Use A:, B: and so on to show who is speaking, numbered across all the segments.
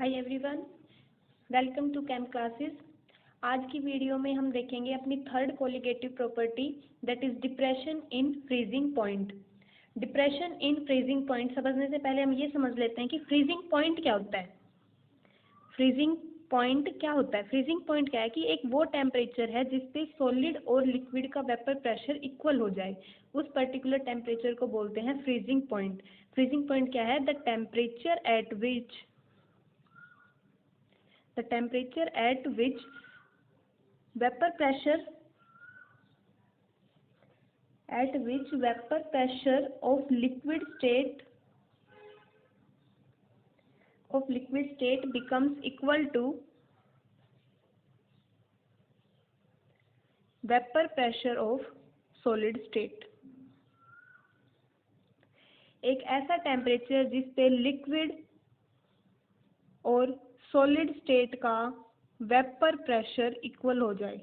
A: Hi everyone, welcome to Cam classes. आज की video में हम देखेंगे अपनी third colligative property that is depression in freezing point. Depression in freezing point समझने से पहले हम ये समझ लेते हैं कि फ्रीजिंग पॉइंट क्या होता है। फ्रीजिंग पॉइंट क्या होता है? फ्रीजिंग पॉइंट क्या है कि एक वो टेम्परेचर है जिसपे सॉलिड और लिक्विड का वेपर प्रेशर इक्वल हो जाए, उस पर्टिकुलर टेम्परेचर को बोलते हैं फ्रीजिंग पॉइंट। फ्रीजिंग पॉइंट क्या है? The temperature at which vapor pressure of liquid state becomes equal to vapor pressure of solid state। एक ऐसा टेम्परेचर जिस पे लिक्विड और सॉलिड स्टेट का वेपर प्रेशर इक्वल हो जाए,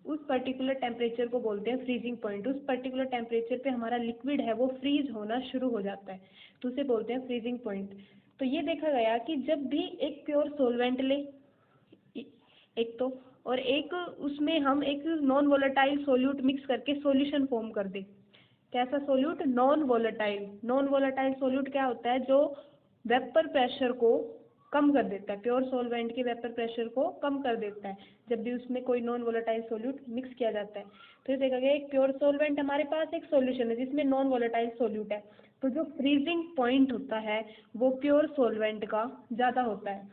A: उस पर्टिकुलर टेम्परेचर को बोलते हैं फ्रीजिंग पॉइंट। उस पर्टिकुलर टेम्परेचर पे हमारा लिक्विड है वो फ्रीज होना शुरू हो जाता है, तो उसे बोलते हैं फ्रीजिंग पॉइंट। तो ये देखा गया कि जब भी एक प्योर सोलवेंट ले एक तो, और एक उसमें हम एक नॉन वोलेटाइल सोल्यूट मिक्स करके सॉल्यूशन फॉर्म कर दे। कैसा solute? Non volatile. Non volatile solute क्या होता है? जो वेपर प्रेशर को कम कर देता है, प्योर सॉल्वेंट के वेपर प्रेशर को कम कर देता है जब भी उसमें कोई नॉन वोलेटाइल सोल्यूट मिक्स किया जाता है। तो ये देखा गया एक प्योर सॉल्वेंट हमारे पास एक सॉल्यूशन है जिसमें नॉन वोलेटाइल सोल्यूट है, तो जो फ्रीजिंग पॉइंट होता है वो प्योर सॉल्वेंट का ज़्यादा होता है।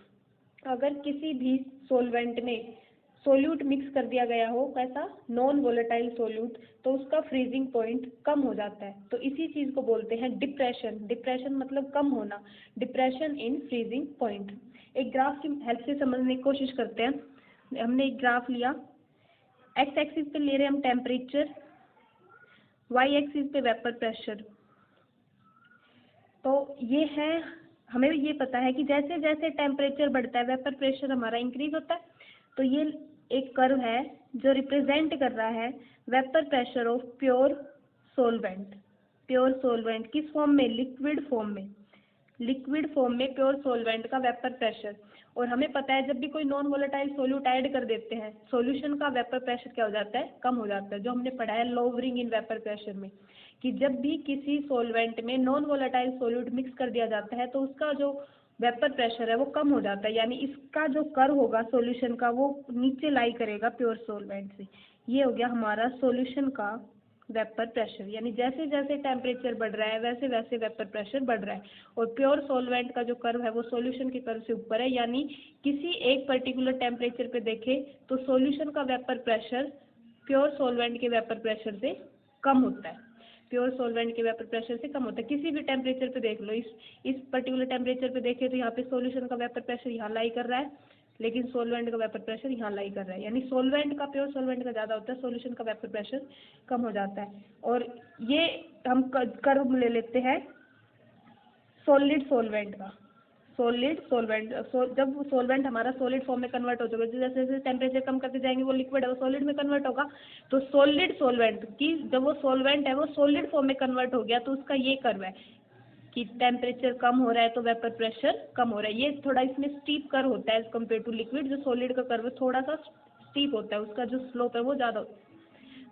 A: अगर किसी भी सॉल्वेंट में सोल्यूट मिक्स कर दिया गया हो, कैसा? नॉन वोलेटाइल सोल्यूट, तो उसका फ्रीजिंग पॉइंट कम हो जाता है। तो इसी चीज़ को बोलते हैं डिप्रेशन। डिप्रेशन मतलब कम होना, डिप्रेशन इन फ्रीजिंग पॉइंट। एक ग्राफ की हेल्प से समझने की कोशिश करते हैं। हमने एक ग्राफ लिया, एक्स एक्सिस पे ले रहे हैं हम टेम्परेचर, वाई एक्सिस पे वेपर प्रेशर। तो ये है, हमें ये पता है कि जैसे जैसे टेम्परेचर बढ़ता है वेपर प्रेशर हमारा इंक्रीज होता है। तो ये एक कर्व है जो रिप्रेजेंट कर रहा है vapour pressure of pure solvent. Pure solvent किस फॉर्म में? लिक्विड फॉर्म में। लिक्विड फॉर्म में प्योर सोलवेंट का वेपर प्रेशर। और हमें पता है जब भी कोई नॉन वोलेटाइल सोल्यूट ऐड कर देते हैं, सॉल्यूशन का वेपर प्रेशर क्या हो जाता है? कम हो जाता है। जो हमने पढ़ा है लोवरिंग इन वेपर प्रेशर में, कि जब भी किसी सॉल्वेंट में नॉन वोलेटाइल सोल्यूट मिक्स कर दिया जाता है तो उसका जो वेपर प्रेशर है वो कम हो जाता है, यानी इसका जो कर्व होगा सॉल्यूशन का वो नीचे लाई करेगा प्योर सॉल्वेंट से। ये हो गया हमारा सॉल्यूशन का वेपर प्रेशर, यानी जैसे जैसे टेम्परेचर बढ़ रहा है वैसे वैसे वेपर प्रेशर बढ़ रहा है। और प्योर सॉल्वेंट का जो कर्व है वो सॉल्यूशन के कर्व से ऊपर है, यानी किसी एक पर्टिकुलर टेम्परेचर पे देखें तो सॉल्यूशन का वेपर प्रेशर प्योर सॉल्वेंट के वेपर प्रेशर से कम होता है। प्योर सॉल्वेंट के वेपर प्रेशर से कम होता है। किसी भी टेम्परेचर पे देख लो, इस पर्टिकुलर टेम्परेचर पे देखें तो यहाँ पे सॉल्यूशन का वेपर प्रेशर यहाँ लाई कर रहा है, लेकिन सॉल्वेंट का वेपर प्रेशर यहाँ लाई कर रहा है, यानी सॉल्वेंट का, प्योर सॉल्वेंट का ज़्यादा होता है, सॉल्यूशन का वेपर प्रेशर कम हो जाता है। और ये हम कर्व ले लेते हैं सॉलिड सॉल्वेंट का। सॉलिड सॉल्वेंट, जब सॉल्वेंट हमारा सॉलिड फॉर्म में कन्वर्ट हो जाएगा, जैसे जैसे टेम्परेचर कम करते जाएंगे वो लिक्विड है वो सॉलिड में कन्वर्ट होगा। तो सॉलिड सॉल्वेंट की जब वो सॉल्वेंट है वो सॉलिड फॉर्म में कन्वर्ट हो गया, तो उसका ये कर्व है कि टेम्परेचर कम हो रहा है तो वेपर प्रेशर कम हो रहा है। ये थोड़ा इसमें स्टीप कर्व होता है एज कम्पेयर टू लिक्विड। जो सॉलिड का कर्व थोड़ा सा स्टीप होता है, उसका जो स्लोप है वो ज़्यादा होता है।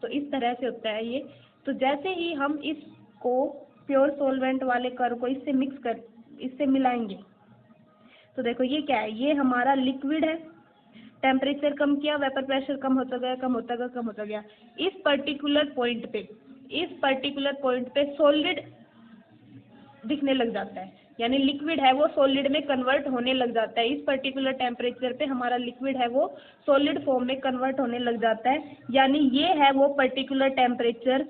A: तो इस तरह से होता है ये। तो जैसे ही हम इसको प्योर सॉल्वेंट वाले कर्व को इससे मिलाएंगे, तो देखो ये क्या है? ये हमारा लिक्विड है, टेम्परेचर कम किया, वेपर प्रेशर कम होता गया, कम होता गया, कम होता गया। इस पर्टिकुलर पॉइंट पे सॉलिड दिखने लग जाता है, यानी लिक्विड है वो सॉलिड में कन्वर्ट होने लग जाता है। इस पर्टिकुलर टेम्परेचर पे हमारा लिक्विड है वो सॉलिड फॉर्म में कन्वर्ट होने लग जाता है, यानी ये है वो पर्टिकुलर टेम्परेचर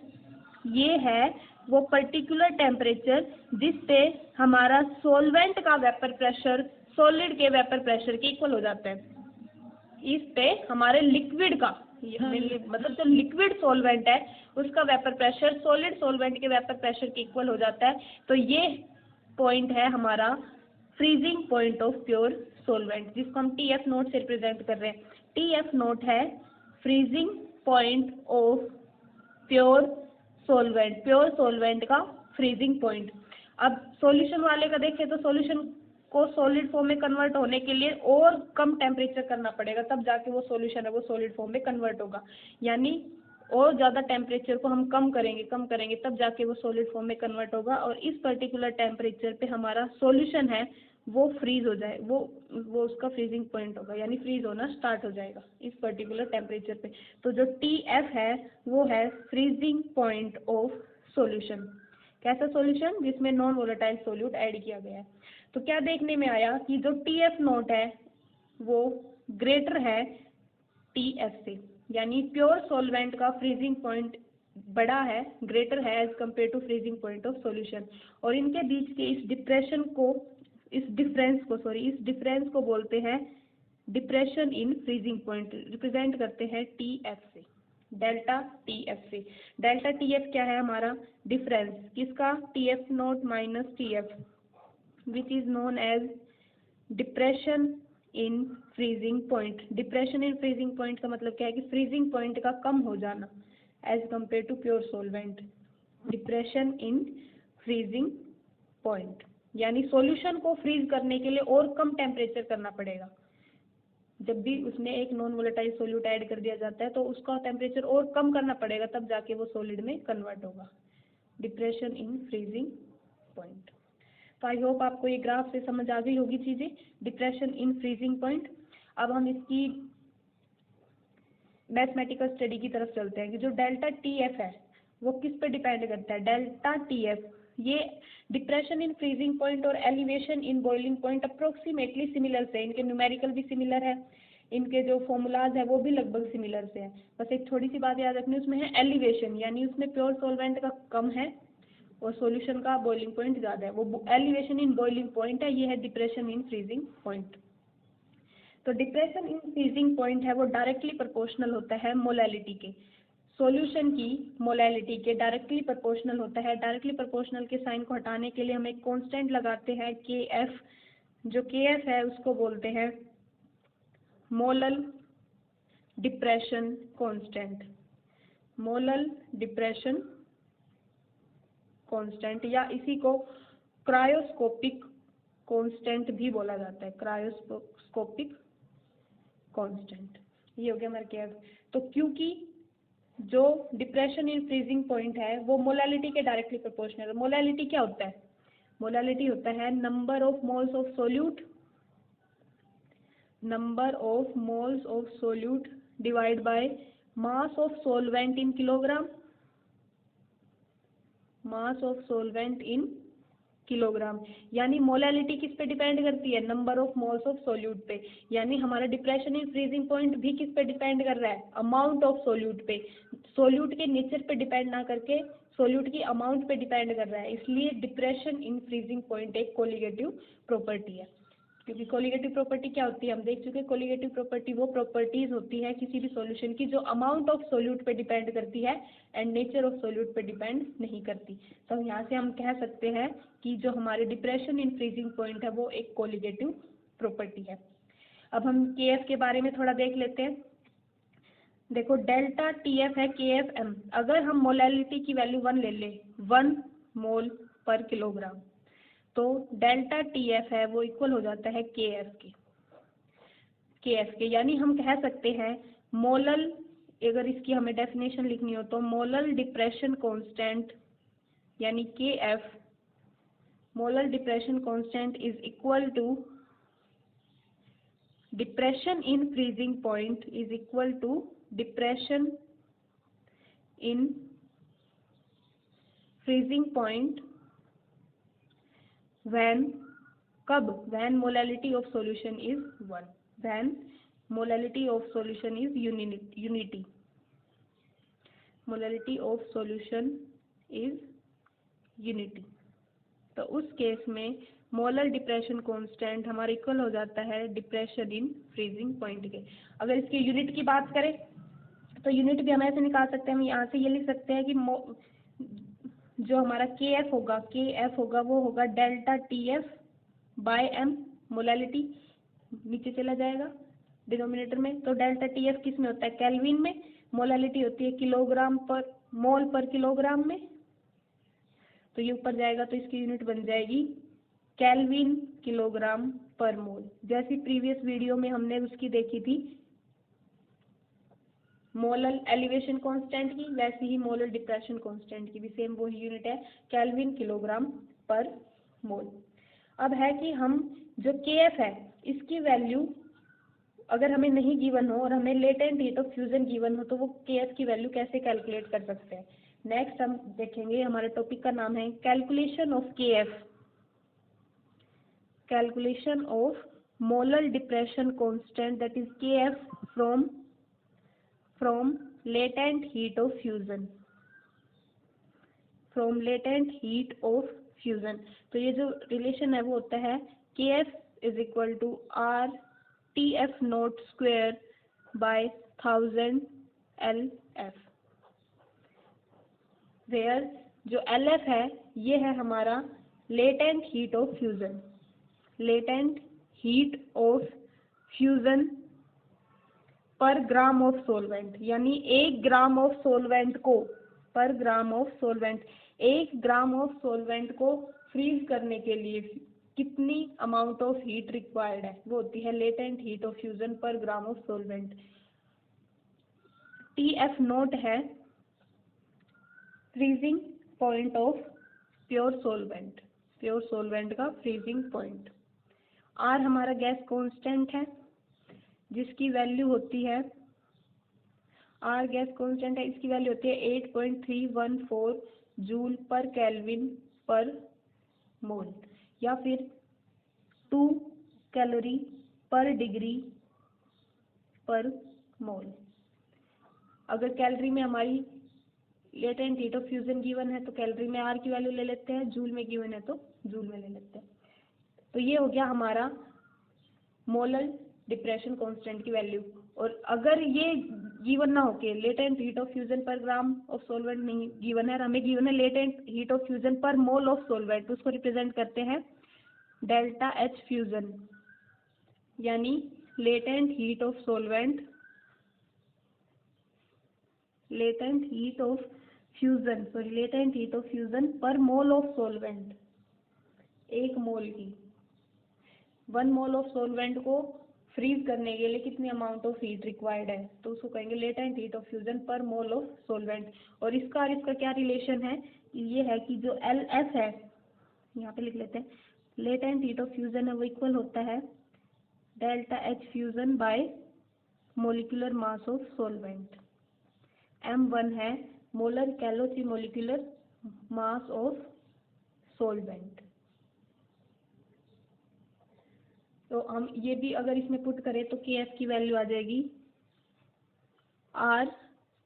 A: जिस पे हमारा सॉल्वेंट का वेपर प्रेशर सॉलिड के वेपर प्रेशर के इक्वल हो जाता है। इस पे हमारे लिक्विड का मतलब जो लिक्विड सॉल्वेंट है उसका वेपर प्रेशर सॉलिड सॉल्वेंट के वेपर प्रेशर के इक्वल हो जाता है। तो ये पॉइंट है हमारा freezing point of pure solvent, जिसको हम TF नोट से रिप्रेजेंट कर रहे हैं। TF नोट है freezing point of pure solvent का फ्रीजिंग पॉइंट। अब सॉल्यूशन वाले का देखें तो सॉल्यूशन को सॉलिड फॉर्म में कन्वर्ट होने के लिए और कम टेम्परेचर करना पड़ेगा, तब जाके वो सॉल्यूशन है वो सॉलिड फॉर्म में कन्वर्ट होगा। यानी और ज़्यादा टेम्परेचर को हम कम करेंगे तब जाके वो सॉलिड फॉर्म में कन्वर्ट होगा, और इस पर्टिकुलर टेम्परेचर पे हमारा सॉल्यूशन है वो फ्रीज हो जाए, वो उसका फ्रीजिंग पॉइंट होगा, यानी फ्रीज होना स्टार्ट हो जाएगा इस पर्टिकुलर टेम्परेचर पे। तो जो TF है वो है फ्रीजिंग पॉइंट ऑफ सॉल्यूशन। कैसा सॉल्यूशन? जिसमें नॉन वोलेटाइल सोल्यूट ऐड किया गया है। तो क्या देखने में आया कि जो TF नॉट है वो ग्रेटर है TF से, यानी प्योर सॉल्वेंट का फ्रीजिंग पॉइंट बड़ा है, ग्रेटर है as compare to freezing point of solution. और इनके बीच के इस डिफरेंस को बोलते हैं depression in freezing point, represent करते हैं TF से, डेल्टा TF से। डेल्टा TF क्या है? हमारा डिफरेंस किसका? TF nought minus TF, which is known as depression in freezing point. Depression in freezing point का मतलब क्या है कि फ्रीजिंग पॉइंट का कम हो जाना as compare to pure solvent. Depression in freezing point यानी सॉल्यूशन को फ्रीज करने के लिए और कम टेम्परेचर करना पड़ेगा। जब भी उसमें एक नॉन वोलेटाइल सोल्यूट ऐड कर दिया जाता है तो उसका टेम्परेचर और कम करना पड़ेगा, तब जाके वो सॉलिड में कन्वर्ट होगा। Depression in freezing point. तो आई होप आपको ये ग्राफ से समझ आ गई होगी चीज़ें, डिप्रेशन इन फ्रीजिंग पॉइंट। अब हम इसकी मैथमेटिकल स्टडी की तरफ चलते हैं कि जो डेल्टा TF है वो किस पे डिपेंड करता है। डेल्टा TF ये डिप्रेशन इन फ्रीजिंग पॉइंट और elevation in boiling point approximately similar से, इनके न्यूमेरिकल भी सिमिलर है, इनके जो फॉर्मूलाज है वो भी लगभग सिमिलर से है। बस एक थोड़ी सी बात याद रखनी, उसमें है एलिवेशन, यानी उसमें प्योर सॉल्वेंट का कम है और सॉल्यूशन का बॉइलिंग पॉइंट ज़्यादा है, वो एलिवेशन इन बॉइलिंग पॉइंट है, ये है डिप्रेशन इन फ्रीजिंग पॉइंट। तो डिप्रेशन इन फ्रीजिंग पॉइंट है वो डायरेक्टली प्रोपोर्शनल होता है मोलैलिटी के, सॉल्यूशन की मोलैलिटी के डायरेक्टली प्रोपोर्शनल होता है। डायरेक्टली प्रोपोर्शनल के साइन को हटाने के लिए हम एक कांस्टेंट लगाते हैं KF, जो KF है उसको बोलते हैं molal depression constant. Molal depression constant या इसी को क्रायोस्कोपिक कांस्टेंट भी बोला जाता है, क्रायोस्कोपिक कांस्टेंट। ये हो गया हमारा KF। तो क्योंकि जो डिप्रेशन इन फ्रीजिंग पॉइंट है वो मोलैलिटी के डायरेक्टली प्रोपोर्शनल है। मोलैलिटी क्या होता है? मोलैलिटी होता है number of moles of solute, number of moles of solute divide by mass of solvent in kilogram, mass of solvent in kilogram. यानी मोलैलिटी किस पे डिपेंड करती है? Number of moles of solute पे। यानी हमारा डिप्रेशन इन फ्रीजिंग पॉइंट भी किस पे डिपेंड कर रहा है? अमाउंट ऑफ सोल्यूट पे। सोल्यूट के नेचर पे डिपेंड ना करके सोल्यूट की अमाउंट पे डिपेंड कर रहा है, इसलिए डिप्रेशन इन फ्रीजिंग पॉइंट एक कोलिगेटिव प्रॉपर्टी है। क्योंकि कोलिगेटिव प्रॉपर्टी क्या होती है हम देख चुके हैं। कोलिगेटिव प्रॉपर्टी वो प्रॉपर्टीज होती है किसी भी सॉल्यूशन की जो अमाउंट ऑफ सोल्यूट पे डिपेंड करती है एंड नेचर ऑफ सोल्यूट पे डिपेंड नहीं करती। तो यहाँ से हम कह सकते हैं कि जो हमारे डिप्रेशन इन फ्रीजिंग पॉइंट है वो एक कोलिगेटिव प्रॉपर्टी है। अब हम KF के बारे में थोड़ा देख लेते हैं। देखो डेल्टा TF है KFM। अगर हम मोलैलिटी की वैल्यू 1 ले लें, 1 मोल पर किलोग्राम, तो डेल्टा TF है वो इक्वल हो जाता है KF के। यानी हम कह सकते हैं मोलल, अगर इसकी हमें डेफिनेशन लिखनी हो तो मोलल डिप्रेशन कांस्टेंट यानी KF, molal depression constant is equal to depression in freezing point is equal to depression in freezing point when कब? when molality of solution is 1, when molality of solution is unity, molality of solution is unity। तो उस case में molar depression constant हमारा equal हो जाता है depression in freezing point के। अगर इसकी यूनिट की बात करें तो यूनिट भी हम ऐसे निकाल सकते हैं, हम यहाँ से ये लिख सकते हैं कि जो हमारा KF होगा वो होगा delta TF by M, molality नीचे चला जाएगा डिनोमिनेटर में। तो डेल्टा TF किस में होता है? केल्विन में। मोलैलिटी होती है किलोग्राम पर मोल पर किलोग्राम में, तो ये ऊपर जाएगा तो इसकी यूनिट बन जाएगी केल्विन किलोग्राम पर मोल। जैसी प्रीवियस वीडियो में हमने उसकी देखी थी मोलर एलिवेशन कांस्टेंट की, वैसे ही मोलर डिप्रेशन कांस्टेंट की भी सेम वही यूनिट है, केल्विन किलोग्राम पर मोल। अब है कि हम जो KF है इसकी वैल्यू अगर हमें नहीं गिवन हो और हमें latent heat of fusion given हो तो वो KF की वैल्यू कैसे कैलकुलेट कर सकते हैं। नेक्स्ट हम देखेंगे, हमारे टॉपिक का नाम है calculation of KF, calculation of molar depression constant that is KF from latent heat of fusion, from latent heat of fusion. तो ये जो रिलेशन है वो होता है KF is equal to R TF nought square by 1000 LF, where जो LF है ये है हमारा latent heat of fusion, latent heat of fusion पर ग्राम ऑफ सोलवेंट, यानी 1 ग्राम ऑफ सोलवेंट को, पर gram of solvent, 1 gram of solvent को फ्रीज करने के लिए कितनी अमाउंट ऑफ हीट रिक्वायर्ड है, वो होती है लेटेंट हीट ऑफ फ्यूजन पर gram of solvent. TF note है freezing point of pure solvent, pure solvent का फ्रीजिंग पॉइंट। R हमारा गैस कांस्टेंट है जिसकी वैल्यू होती है, R गैस कांस्टेंट है, इसकी वैल्यू होती है 8.314 जूल पर केल्विन पर मोल, या फिर 2 कैलोरी पर डिग्री पर मोल। अगर कैलोरी में हमारी latent heat of fusion given है तो कैलोरी में R की वैल्यू ले लेते हैं, जूल में गिवन है तो जूल में ले लेते हैं। तो ये हो गया हमारा मोलर डिप्रेशन कांस्टेंट की वैल्यू। और अगर ये गिवन ना होके लेटेंट हीट ऑफ फ्यूजन पर ग्राम ऑफ सोलवेंट नहीं गिवन है, हमें गिवन है लेटेंट हीट ऑफ फ्यूजन पर मोल ऑफ सोलवेंट, तो उसको रिप्रेजेंट करते हैं डेल्टा H फ्यूजन, यानी latent heat of solvent, latent heat of fusion, sorry latent heat of fusion पर मोल ऑफ सोलवेंट, 1 मोल की, 1 मोल ऑफ सोलवेंट को फ्रीज करने के लिए कितनी अमाउंट ऑफ हीट रिक्वायर्ड है, तो उसको कहेंगे लेटेंट हीट ऑफ फ्यूजन पर मोल ऑफ सोलवेंट। और इसका क्या रिलेशन है, ये है कि जो LF है, यहाँ पे लिख लेते हैं, लेटेंट हीट ऑफ फ्यूजन है वो इक्वल होता है delta H fusion bye molecular mass of solvent. M1 है molar calorie molecular mass of solvent. तो हम ये भी अगर इसमें पुट करें तो KF की वैल्यू आ जाएगी R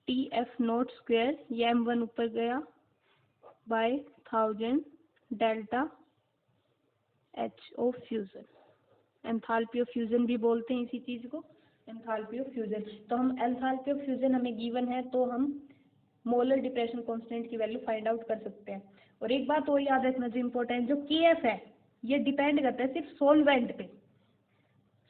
A: TF नॉट स्क्वायर, ये M1 ऊपर गया, बाय 1000 डेल्टा H of fusion, enthalpy of fusion भी बोलते हैं इसी चीज को, एंथैल्पी ऑफ फ्यूजन। तो हम एंथैल्पी ऑफ फ्यूजन हमें गिवन है तो हम मोलर डिप्रेशन कांस्टेंट की वैल्यू फाइंड आउट कर सकते हैं। और एक बात और याद रखना जो इम्पोर्टेंट, जो KF है ये डिपेंड करता है सिर्फ सोलवेंट पे,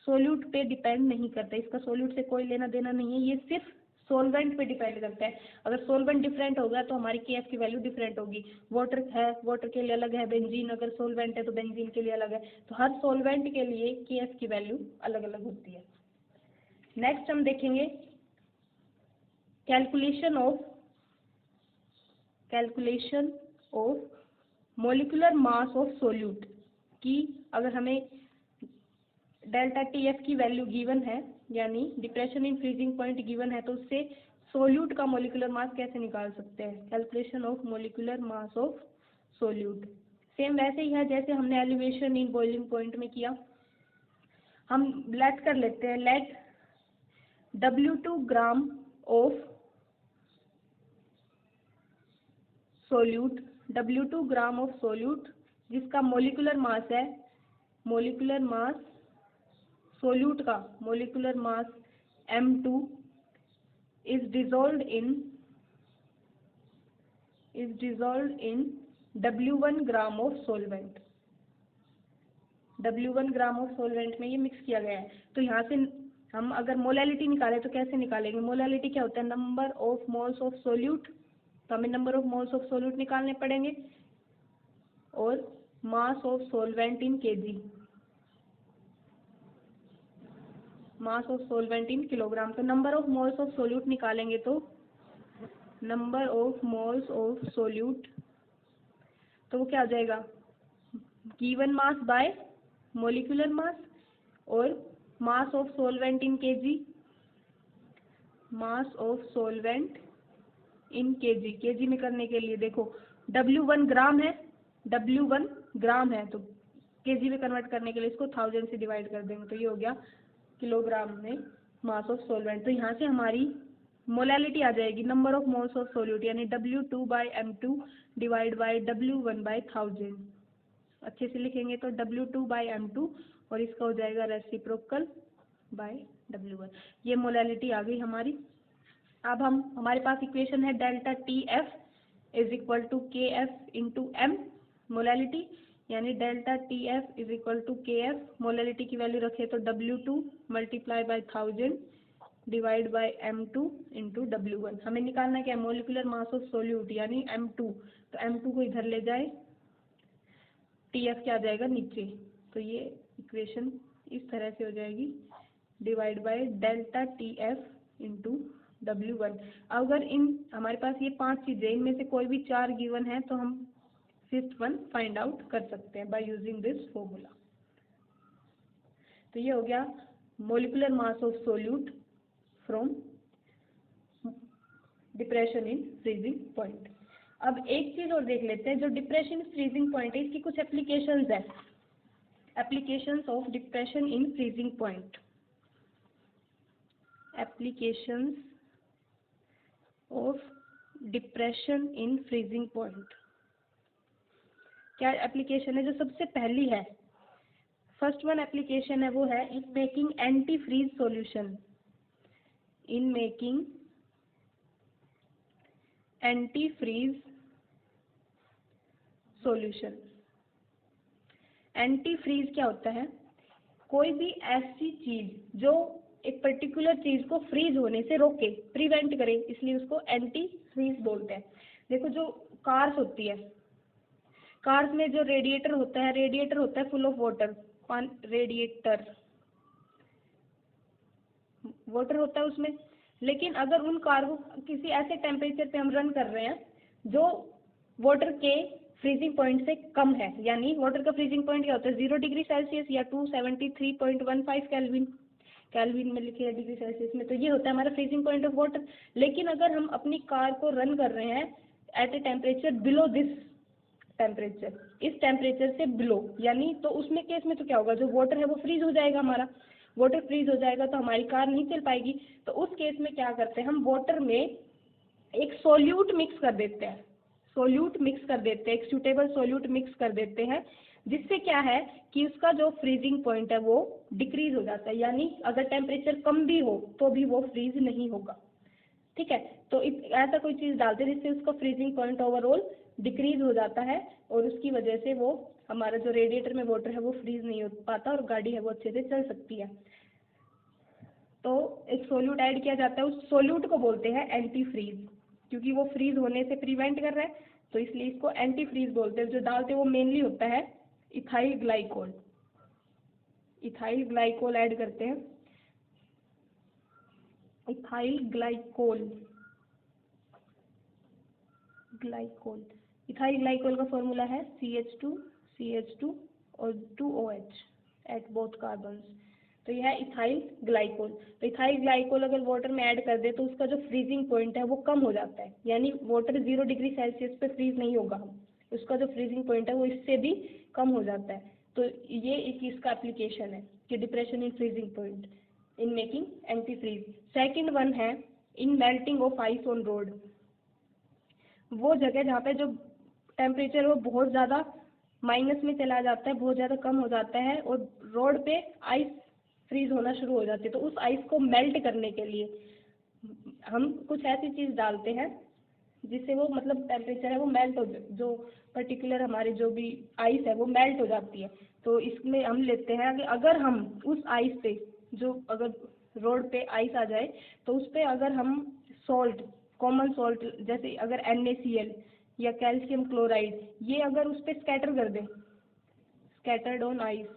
A: सोल्यूट पे डिपेंड नहीं करता, इसका सोल्यूट से कोई लेना देना नहीं है, ये सिर्फ सोलवेंट पे डिपेंड करता है। अगर सोलवेंट डिफरेंट होगा तो हमारी KF की वैल्यू डिफरेंट होगी। वाटर है, वाटर के लिए अलग है, बेंजीन अगर सोलवेंट है तो बेंजीन के लिए अलग है, तो हर सोलवेंट के लिए KF की वैल्यू अलग अलग होती है। नेक्स्ट हम देखेंगे calculation of molecular mass of solute की। अगर हमें डेल्टा TF की वैल्यू गिवन है, यानी depression in freezing point given है, तो उससे सोल्यूट का मोलिकुलर मास कैसे निकाल सकते हैं, calculation of molecular mass of solute. Same वैसे ही है जैसे हमने एलिवेशन इन बॉइलिंग पॉइंट में किया। हम लेट कर लेते हैं, let W2 gram of solute, W2 gram of solute जिसका मोलिकुलर मास है, मोलिकुलर मास सोल्यूट का molecular mass M2 is dissolved in W1 gram of solvent, W1 gram of solvent में ये मिक्स किया गया है। तो यहाँ से हम अगर मोलैलिटी निकालें तो कैसे निकालेंगे, मोलैलिटी क्या होता है, number of moles of solute, तो हमें number of moles of solute निकालने पड़ेंगे और mass of solvent in KG, mass of solvent in kilogram. तो number of moles of solute निकालेंगे तो number of moles of solute, तो वो क्या हो जाएगा, given mass by molecular mass, और mass of solvent in KG, mass of solvent in KG, KG में करने के लिए देखो W1 ग्राम है, W1 ग्राम है, तो केजी में कन्वर्ट करने के लिए इसको 1000 से डिवाइड कर देंगे, तो ये हो गया किलोग्राम में मास ऑफ सॉल्वेंट। तो यहाँ से हमारी मोलैलिटी आ जाएगी, number of moles of solute, यानी W2/M2 डिवाइड बाय W1/1000। अच्छे से लिखेंगे तो W2/M2 और इसका हो जाएगा रेसिप्रोकल बाय W1। ये मोलैलिटी आ गई हमारी। अब हमारे पास इक्वेशन है delta TF is equal to KF into M molality, यानी delta TF is equal to KF, molality की वैल्यू रखे तो W2 multiply by 1000 divide by M2 into W1। हमें निकालना क्या है, मोलिकुलर मास ऑफ सोल्यूट यानी M2, तो M2 को इधर ले जाए, TF क्या आ जाएगा नीचे, तो ये इक्वेशन इस तरह से हो जाएगी, divide by delta TF into W1। अगर इन हमारे पास ये 5 चीजें, इनमें से कोई भी 4 गिवन है तो हम 5th वन फाइंड आउट कर सकते हैं बाय यूजिंग दिस फॉर्मूला। तो ये हो गया molecular mass of solute from depression in freezing point. अब एक चीज और देख लेते हैं, जो डिप्रेशन फ्रीजिंग पॉइंट है इसकी कुछ एप्लीकेशंस है, applications of depression in freezing point, applications of depression in freezing point. क्या एप्लीकेशन है, जो सबसे पहली है, फर्स्ट वन एप्लीकेशन है वो है in making antifreeze solution, in making antifreeze solution. Antifreeze क्या होता है, कोई भी ऐसी चीज जो एक पर्टिकुलर चीज को फ्रीज होने से रोके, प्रिवेंट करे, इसलिए उसको एंटी फ्रीज बोलते हैं। देखो जो कार्स होती है, कार्स में जो रेडिएटर होता है, रेडिएटर होता है full of water, radiator water होता है उसमें, लेकिन अगर उन कार को किसी ऐसे टेम्परेचर पे हम रन कर रहे हैं जो वाटर के फ्रीजिंग पॉइंट से कम है, यानी वाटर का फ्रीजिंग पॉइंट क्या होता है 0 डिग्री सेल्सियस या 273.15 केल्विन, केल्विन में लिखे डिग्री सेल्सियस में, तो ये होता है हमारा फ्रीजिंग पॉइंट ऑफ वाटर। लेकिन अगर हम अपनी कार को रन कर रहे हैं at a temperature below this temperature, इस टेम्परेचर से बिलो, यानी तो उसमें केस में तो क्या होगा, जो वाटर है वो फ्रीज हो जाएगा, हमारा वाटर फ्रीज हो जाएगा तो हमारी कार नहीं चल पाएगी। तो उस केस में क्या करते हैं, हम वाटर में एक सोल्यूट मिक्स कर देते हैं, सोल्यूट मिक्स कर देते हैं, एक सूटेबल सोल्यूट मिक्स कर देते हैं, जिससे क्या है कि उसका जो फ्रीजिंग पॉइंट है वो डिक्रीज हो जाता है, यानी अगर टेम्परेचर कम भी हो तो भी वो फ्रीज नहीं होगा। ठीक है, तो ऐसा कोई चीज डालते हैं जिससे उसका फ्रीजिंग पॉइंट ओवरऑल डिक्रीज हो जाता है, और उसकी वजह से वो हमारा जो रेडिएटर में वाटर है वो फ्रीज नहीं हो पाता और गाड़ी है वो अच्छे से चल सकती है। तो एक सोल्यूट ऐड किया जाता है, उस सोल्यूट को बोलते हैं एंटी फ्रीज, क्योंकि वो फ्रीज होने से प्रिवेंट कर रहा है, तो इसलिए इसको एंटी फ्रीज बोलते हैं। जो डालते हैं वो मेनली होता है ethyl glycol, ethyl glycol add करते हैं, ethyl glycol, glycol, ethyl glycol का फॉर्मूला है CH2 और 2OH एट बोथ कार्बन्स, तो यह है इथाइल ग्लाइकोल। तो इथाइल ग्लाइकोल अगर वाटर में ऐड कर दे तो उसका जो फ्रीजिंग पॉइंट है वो कम हो जाता है, यानी वाटर 0 डिग्री सेल्सियस पे फ्रीज नहीं होगा, हम उसका जो फ्रीजिंग पॉइंट है वो इससे भी कम हो जाता है। तो ये एक इसका एप्लीकेशन है कि depression in freezing point in making antifreeze. Second one है in melting of ice on road, वो जगह जहाँ पे जो टेम्परेचर वो बहुत ज़्यादा माइनस में चला जाता है, बहुत ज़्यादा कम हो जाता है और रोड पे आइस फ्रीज होना शुरू हो जाती है, तो उस आइस को मेल्ट करने के लिए हम कुछ ऐसी चीज़ डालते हैं जिससे वो मतलब टेम्परेचर है वो मेल्ट हो, जो पर्टिकुलर हमारे जो भी आइस है वो मेल्ट हो जाती है। तो इसमें हम लेते हैं कि अगर हम उस आइस पे, जो अगर रोड पे आइस आ जाए तो उस पर अगर हम सॉल्ट, कॉमन सॉल्ट जैसे अगर NaCl या कैल्शियम क्लोराइड, ये अगर उस पर स्कैटर कर दें स्कैटर्ड ऑन आइस,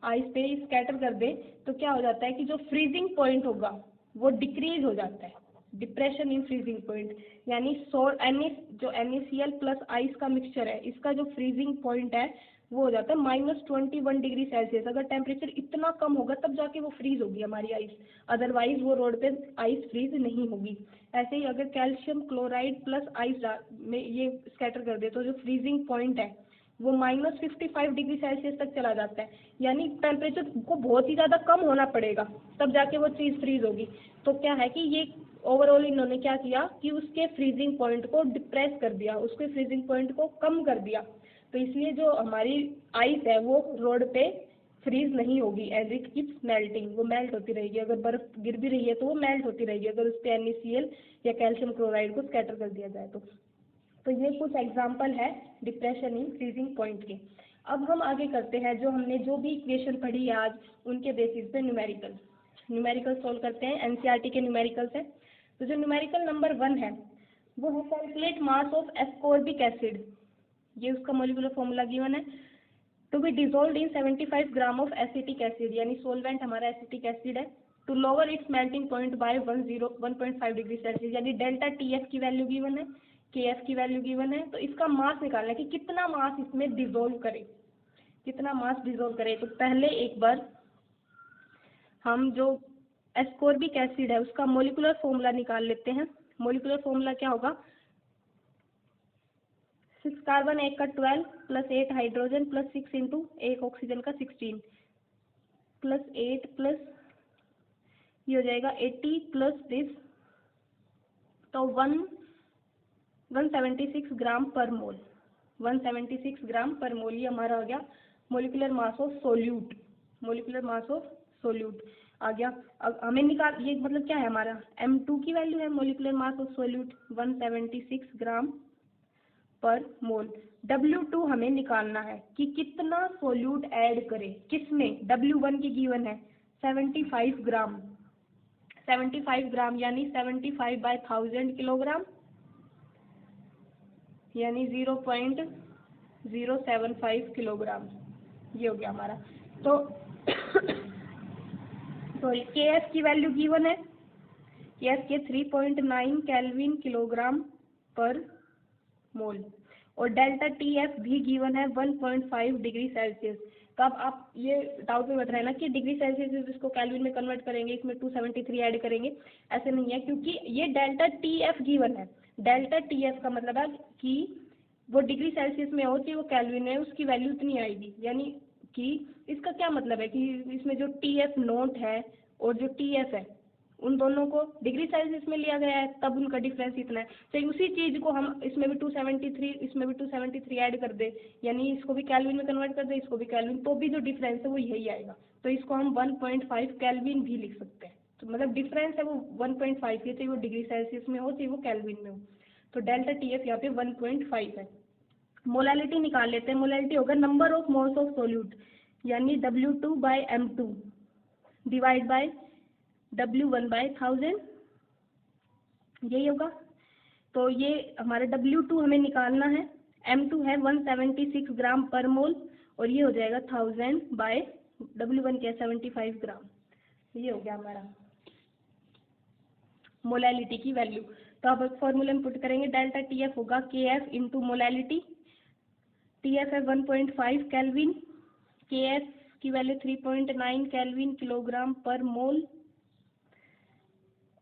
A: आइस पे स्कैटर कर दे तो क्या हो जाता है कि जो फ्रीजिंग पॉइंट होगा वो डिक्रीज हो जाता है, डिप्रेशन इन फ्रीजिंग पॉइंट, यानी जो NaCl प्लस आइस का मिक्सचर है इसका जो फ्रीजिंग पॉइंट है वो हो जाता है -21 डिग्री सेल्सियस। अगर टेम्परेचर इतना कम होगा तब जाके वो फ्रीज होगी हमारी आइस, अदरवाइज वो रोड पे आइस फ्रीज नहीं होगी। ऐसे ही अगर कैल्शियम क्लोराइड प्लस आइस में ये स्कैटर कर दे तो जो फ्रीजिंग पॉइंट है वो -55 डिग्री सेल्सियस तक चला जाता है, यानी टेम्परेचर को बहुत ही ज़्यादा कम होना पड़ेगा तब जाके वो चीज़ फ्रीज होगी। तो क्या है कि ये ओवरऑल इन्होंने क्या किया कि उसके फ्रीजिंग पॉइंट को डिप्रेस कर दिया, उसके फ्रीजिंग पॉइंट को कम कर दिया। तो इसलिए जो हमारी आइस है वो रोड पे फ्रीज नहीं होगी, एज इट कीप्स मेल्टिंग, वो मेल्ट होती रहेगी। अगर बर्फ गिर भी रही है तो वो मेल्ट होती रहेगी अगर उस पर NaCl या कैल्शियम क्लोराइड को स्कैटर कर दिया जाए तो ये कुछ एग्जाम्पल है डिप्रेशन इन फ्रीजिंग पॉइंट के। अब हम आगे करते हैं, जो हमने जो भी इक्वेशन पढ़ी है आज उनके बेसिस पे न्यूमेरिकल सोल्व करते हैं। NCERT के न्यूमेरिकल्स है। तो जो न्यूमेरिकल नंबर 1 है वो है calculate mass of ascorbic acid, ये उसका मोलिकुलर फॉर्मूला गिवन है। To be dissolve in 75 gram of acetic acid, यानी सोलवेंट हमारा एसिटिक एसिड है। To lower its melting point by 1.5 degree Celsius, यानी डेल्टा TF की वैल्यू गिवन है, KF की वैल्यू गिवन है। तो इसका मास निकालना है कि कितना मास इसमें डिजोल्व करे, कितना मास डिजोल्व करे। तो पहले एक बार हम जो एस्कॉर्बिक एसिड है उसका मोलिकुलर फॉर्मूला निकाल लेते हैं। मोलिकुलर फॉर्मूला क्या होगा, 6 कार्बन 1 का 12 plus 8 hydrogen plus 6 into 1 oxygen का 16 प्लस 8 प्लस ये हो जाएगा 80 प्लस दिस, तो 176 ग्राम पर मोल, 176 ग्राम पर मोल, ये हमारा हो गया molecular mass of solute, molecular mass of solute आ गया। अब हमें निकाल, ये मतलब क्या है हमारा M2 की वैल्यू है मोलिकुलर मास ऑफ सोल्यूट 176 ग्राम पर मोल। W2 हमें निकालना है कि कितना सोल्यूट ऐड करें, किसमें, W1 की गिवन है 75 ग्राम, 75 ग्राम यानी 75/1000 किलोग्राम, यानी 0.075 किलोग्राम, ये हो गया हमारा। तो सॉरी, KF की वैल्यू गिवन है, KF के 3.9 केल्विन किलोग्राम पर मोल, और डेल्टा TF भी गिवन है 1.5 डिग्री सेल्सियस। तो अब आप ये डाउट में मत रहना कि डिग्री सेल्सियस इसको केल्विन में कन्वर्ट करेंगे, इसमें 273 ऐड करेंगे, ऐसे नहीं है, क्योंकि ये डेल्टा TF गिवन है। डेल्टा TF का मतलब है कि वो डिग्री सेल्सियस में हो चाहे वो केल्विन में, उसकी वैल्यू इतनी आएगी। यानी कि इसका क्या मतलब है कि इसमें जो TF नोट है और जो TF है उन दोनों को डिग्री सेल्सियस में लिया गया है, तब उनका डिफरेंस इतना है। तो उसी चीज़ को हम इसमें भी 273, इसमें भी 273 ऐड कर दे, यानी इसको भी केल्विन में कन्वर्ट कर दे, इसको भी केल्विन, तो भी जो डिफरेंस है वो यही आएगा। तो इसको हम 1.5 केल्विन भी लिख सकते हैं। तो मतलब डिफरेंस है वो 1.5 है, चाहे वो डिग्री सेल्सियस में हो चाहे वो केल्विन में हो। तो डेल्टा TF यहाँ पे 1.5 है। मोलालिटी निकाल लेते हैं। मोलालिटी होगा number of moles of solute, यानी W2/M2 डिवाइड बाय W1/1000, यही होगा। तो ये हमारा W2 हमें निकालना है, M2 है 176 ग्राम पर मोल, और ये हो जाएगा 1000/W1 क्या 75 ग्राम, ये हो गया हमारा मोलालिटी की वैल्यू। तो अब फॉर्मूला में पुट करेंगे, डेल्टा TF होगा KF इंटू मोलालिटी, TF है 1.5 केल्विन, KF की वैल्यू 3.9 केल्विन किलोग्राम पर मोल,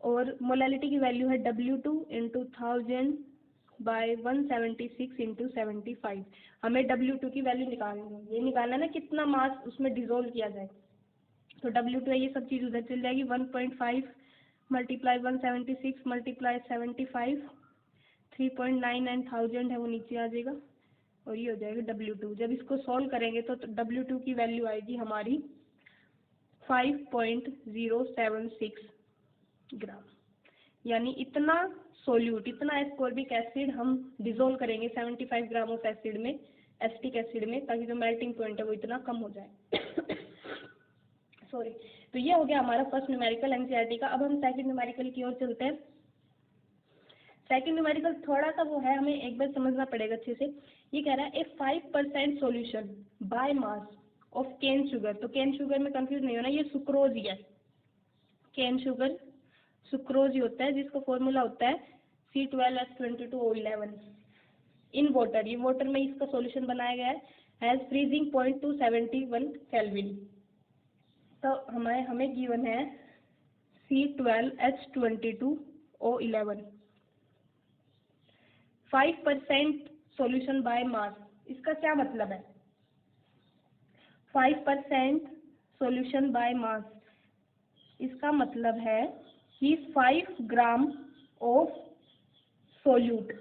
A: और मोलालिटी की वैल्यू है W2 इंटू 1000/176 इंटू 75। हमें W2 की वैल्यू निकालनी है, ये निकालना है ना कितना मास उसमें डिजोल्व किया जाए। तो W2 है, ये सब चीज़ उधर चल जाएगी, 1.5 मल्टीप्लाई 176 मल्टीप्लाई 75, 3.9 एंड 1000 है वो नीचे आ जाएगा, और ये हो जाएगा W2। जब इसको सॉल्व करेंगे तो W2 की वैल्यू आएगी हमारी 5.076 ग्राम, यानी इतना सोल्यूट, इतना एस्कॉर्बिक एसिड हम डिजोल्व करेंगे 75 ग्राम ऑफ एसिड में, एसिटिक एसिड में, ताकि जो मेल्टिंग पॉइंट है वो इतना कम हो जाए। सॉरी। तो ये हो गया हमारा फर्स्ट न्यूमेरिकल NCERT का। अब हम सेकंड न्यूमेरिकल की ओर चलते हैं। सेकंड न्यूमेरिकल थोड़ा सा वो है, हमें एक बार समझना पड़ेगा अच्छे से। ये कह रहा है a 5% solution by mass of cane sugar. तो केन शुगर में कंफ्यूज नहीं होना, ये सुक्रोज ही है। केन शुगर सुक्रोज ही होता है, जिसका फॉर्मूला होता है C12H22O11 इन वाटर। ये वाटर में इसका सॉल्यूशन बनाया गया है, हैज फ्रीजिंग पॉइंट 271 केल्विन। तो हमें गिवन है C12H22O11 5% सॉल्यूशन बाय मास। इसका क्या मतलब है? 5% सॉल्यूशन बाय मास, इसका मतलब है कि 5 ग्राम ऑफ सोल्यूट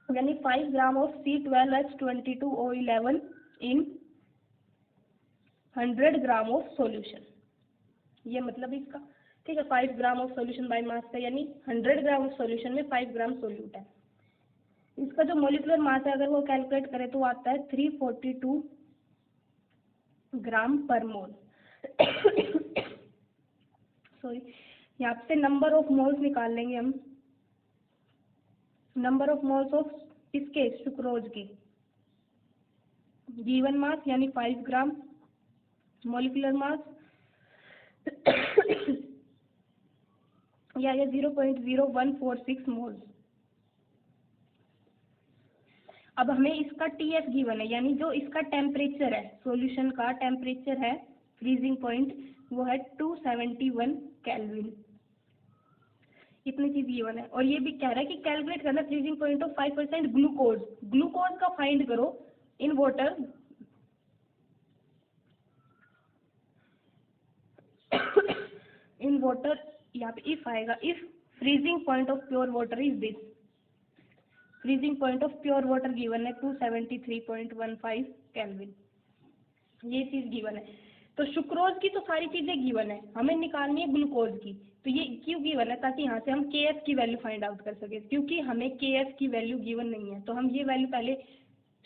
A: यानी 5 gram of C12H22O11 in 100 gram of solution. ये मतलब इसका, ठीक है। 5 ग्राम ऑफ सॉल्यूशन बाय मास का यानी 100 ग्राम ऑफ सॉल्यूशन में 5 ग्राम सोल्यूट है। इसका जो मोलिकुलर मास है अगर वो कैलकुलेट करें तो आता है 342 ग्राम पर मोल। सॉरी, यहाँ पे नंबर ऑफ मोल्स निकाल लेंगे हम। नंबर ऑफ मोल्स ऑफ इसके सुक्रोज के, गिवन मास यानी 5 ग्राम, मोलिकुलर मास या 0.0146 मोल्स। अब हमें इसका TF गिवन है, यानी जो इसका टेम्परेचर है, सॉल्यूशन का टेम्परेचर है फ्रीजिंग पॉइंट, वो है 271 केल्विन। इतनी चीज गिवन है। और ये भी कह रहा है कि कैलकुलेट करना freezing point of 5% glucose. Glucose का फाइंड करो इन वाटर इन वाटर। यहाँ पे इफ आएगा, if freezing point of pure water is this. Freezing point of pure water given है 273.15 केल्विन। ये चीज गिवन है। तो सुक्रोज की तो सारी चीजें गिवन है, हमें निकालनी है ग्लूकोज की। तो ये क्यों गिवन है? ताकि यहाँ से हम KF की वैल्यू फाइंड आउट कर सके। क्योंकि हमें KF की वैल्यू गिवन नहीं है, तो हम ये वैल्यू पहले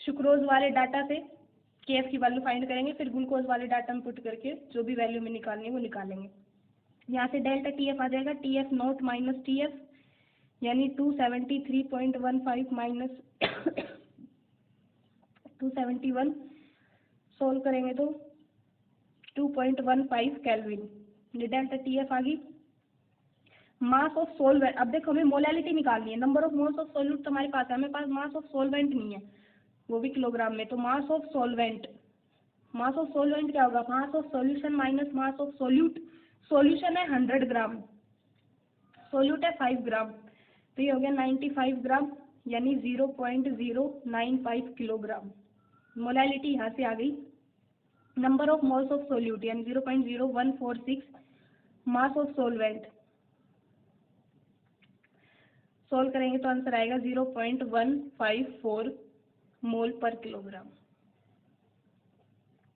A: सुक्रोज वाले डाटा से KF की वैल्यू फाइंड करेंगे, फिर ग्लूकोज वाले डाटा में पुट करके जो भी वैल्यू हमें निकालनी है वो निकालेंगे। यहाँ से डेल्टा TF आ जाएगा, TF नॉट माइनस TF, यानी 273.15 माइनस 271, सोल्व करेंगे तो 2.15 केल्विन। ये डेल्टा TF आ गई। मास ऑफ सोलवेंट, अब देखो हमें मोलैलिटी निकालनी है। Number of moles of solute तो हमारे पास है, हमें पास मास ऑफ सोलवेंट नहीं है, वो भी किलोग्राम में। तो मास of solvent, mass of solvent क्या होगा? Mass of solution minus mass of solute. Solution है 100 ग्राम, सोल्यूट है 5 ग्राम, तो ये हो गया 95 ग्राम, यानी 0.095 किलोग्राम। मोलैलिटी यहाँ से आ गई। Number of moles of solute यानी 0.0146, मास ऑफ सोलवेंट, सोल्व करेंगे तो आंसर आएगा 0.154 मोल पर किलोग्राम।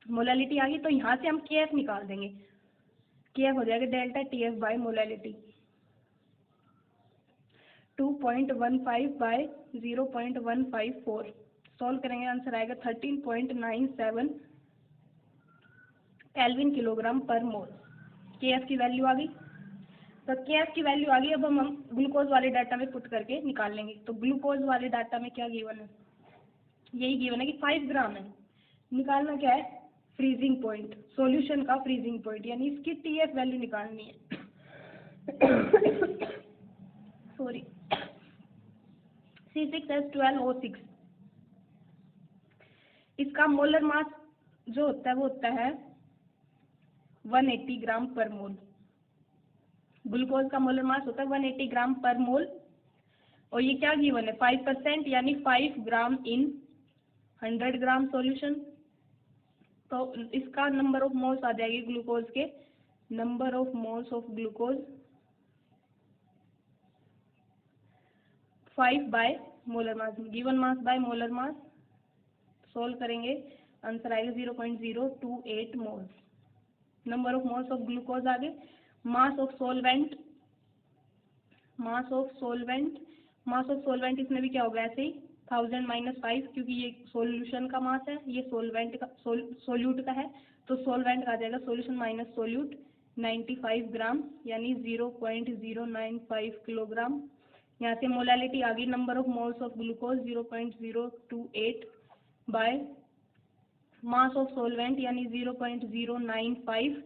A: मोलैलिटी आ गई, तो यहाँ से हम KF निकाल देंगे। KF हो जाएगा delta TF by molality, 2.15 by 0.154। Solve करेंगे आंसर आएगा 13.97 केल्विन किलोग्राम पर मोल। KF की वैल्यू आ गई। तो KF की वैल्यू आ गई, अब हम ग्लूकोज वाले डाटा में पुट करके निकाल लेंगे। तो ग्लूकोज वाले डाटा में क्या गिवन है? यही गिवन है कि 5 ग्राम है। निकालना क्या है? फ्रीजिंग पॉइंट, सॉल्यूशन का फ्रीजिंग पॉइंट, यानी इसकी TF वैल्यू निकालनी है। Sorry, C6H12O6। इसका मोलर मास जो होता है वो होता है 180 ग्राम पर मोल। ग्लूकोज का मोलर मास होता है 180 ग्राम पर मोल। और ये क्या गिवन है? 5%, यानी 5 ग्राम इन 100 ग्राम सॉल्यूशन। तो इसका नंबर ऑफ मोल्स आ जाएगी ग्लूकोज के, number of moles of glucose 5 by molar mass, given mass by molar mass. Solve करेंगे आंसर आएगा 0.028 moles. Number of moles of glucose आ गए। Mass of solvent, mass of solvent, mass of solvent इसमें भी क्या होगा? ऐसे ही 1000 माइनस 5, क्योंकि ये सॉल्यूशन का मास है, ये सोलवेंट का सोल्यूट का है, तो सोलवेंट का आ जाएगा सॉल्यूशन माइनस सोल्यूट, 95 ग्राम यानी 0.095 किलोग्राम। यहाँ से मोलालिटी आ गई, number of moles of glucose 0.028 bye mass of solvent यानी 0.095।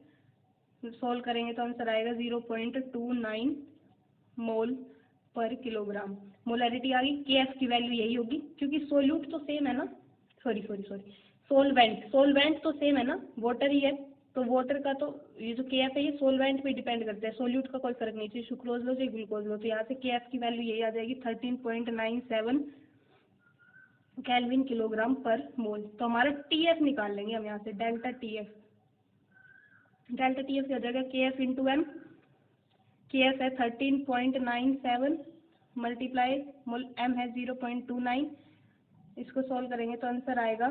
A: सोल्व करेंगे तो आंसर आएगा 0.29 मोल पर किलोग्राम। मोलारिटी आ गई। KF की वैल्यू यही होगी क्योंकि सोल्यूट तो सेम है ना, सॉरी सोलवेंट तो सेम है ना, वाटर ही है, तो वाटर का तो ये जो KF है ये सोलवेंट पे डिपेंड करता है, सोल्यूट का कोई फर्क नहीं, चाहिए सुक्रोज लो चाहे ग्लूकोज लो। तो यहाँ से KF की वैल्यू यही आ जाएगी 13.97 केल्विन किलोग्राम पर मोल। तो हमारा TF निकाल लेंगे हम यहाँ से, डेल्टा TF क्या हो जाएगा KF इंटू M। KF है 13.97 मल्टीप्लाई M है 0.29, इसको सॉल्व करेंगे तो आंसर आएगा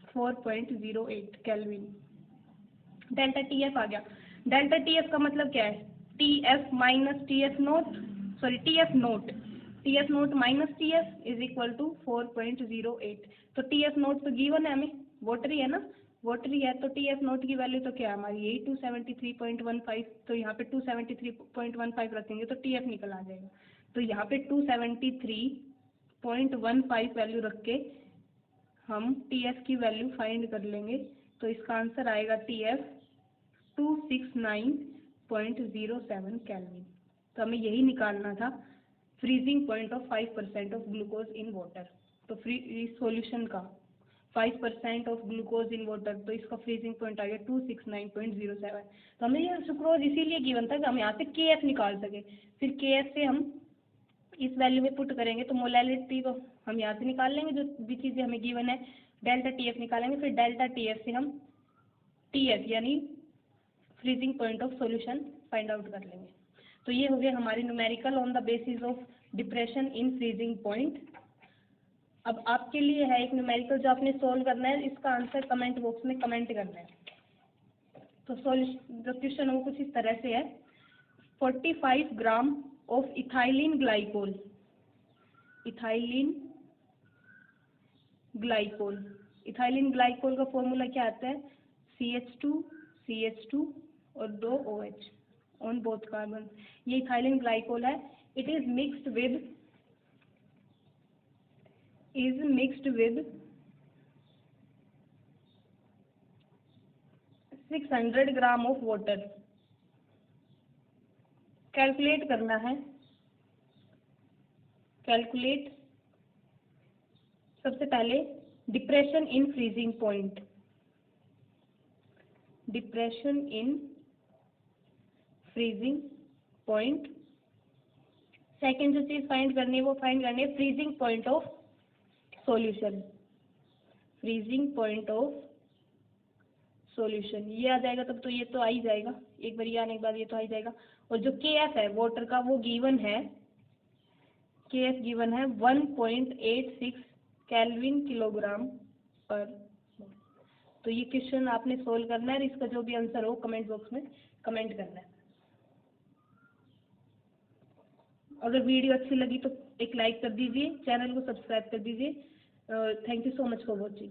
A: 4.08 केल्विन। डेल्टा TF आ गया। डेल्टा TF का मतलब क्या है, TF minus TF nought, sorry TF nought minus TF is equal to 4.08। तो TF नोट तो गिवन है हमें, वाटर ही है ना, वाटर ही है, तो TF नोट की वैल्यू तो क्या है हमारी यही 273.15। तो यहाँ पे 273.15 रखेंगे तो TF निकल आ जाएगा। तो यहाँ पे 273.15 वैल्यू रख के हम TF की वैल्यू फाइंड कर लेंगे। तो इसका आंसर आएगा TF 269.07 केल्विन। तो हमें यही निकालना था, freezing point of 5% of glucose in water. तो सॉल्यूशन का 5% ऑफ ग्लूकोज इन वाटर, तो इसका फ्रीजिंग पॉइंट आ गया 269.07। तो हमें ये सुक्रोज इसीलिए गिवन था कि हम यहाँ से KF निकाल सके, फिर KF से हम इस वैल्यू में पुट करेंगे तो मोलालिटी को हम यहाँ से निकाल लेंगे, जो भी चीज़ें हमें गिवन है, डेल्टा TF निकालेंगे, फिर डेल्टा TF से हम TF यानी freezing point of solution find out कर लेंगे। तो ये हो गया हमारी numerical on the basis of depression in freezing point. अब आपके लिए है एक न्यूमेरिकल जो आपने सोल्व करना है, इसका आंसर कमेंट बॉक्स में कमेंट करना है। तो सॉल्यूशन जो क्वेश्चन है वो कुछ इस तरह से है, 45 gram of ethylene glycol, ethylene glycol का फॉर्मूला क्या आता है, CH2 और 2 OH ऑन बोथ कार्बन। ये इथाइलिन ग्लाइकोल है। It is mixed with 600 gram of water. Calculate करना है, सबसे पहले depression in freezing point, second जो चीज फाइंड करनी है वो फाइंड करनी है फ्रीजिंग पॉइंट ऑफ सॉल्यूशन, ये आ जाएगा तब तो ये तो आ ही जाएगा, एक बार ये आने के बाद ये तो आ ही जाएगा। और जो KF है वाटर का वो गिवन है, KF गिवन है 1.86 केल्विन किलोग्राम पर। तो ये क्वेश्चन आपने सोल्व करना है और इसका जो भी आंसर हो कमेंट बॉक्स में कमेंट करना है। अगर वीडियो अच्छी लगी तो एक लाइक कर दीजिए, चैनल को सब्सक्राइब कर दीजिए। Thank you so much for watching.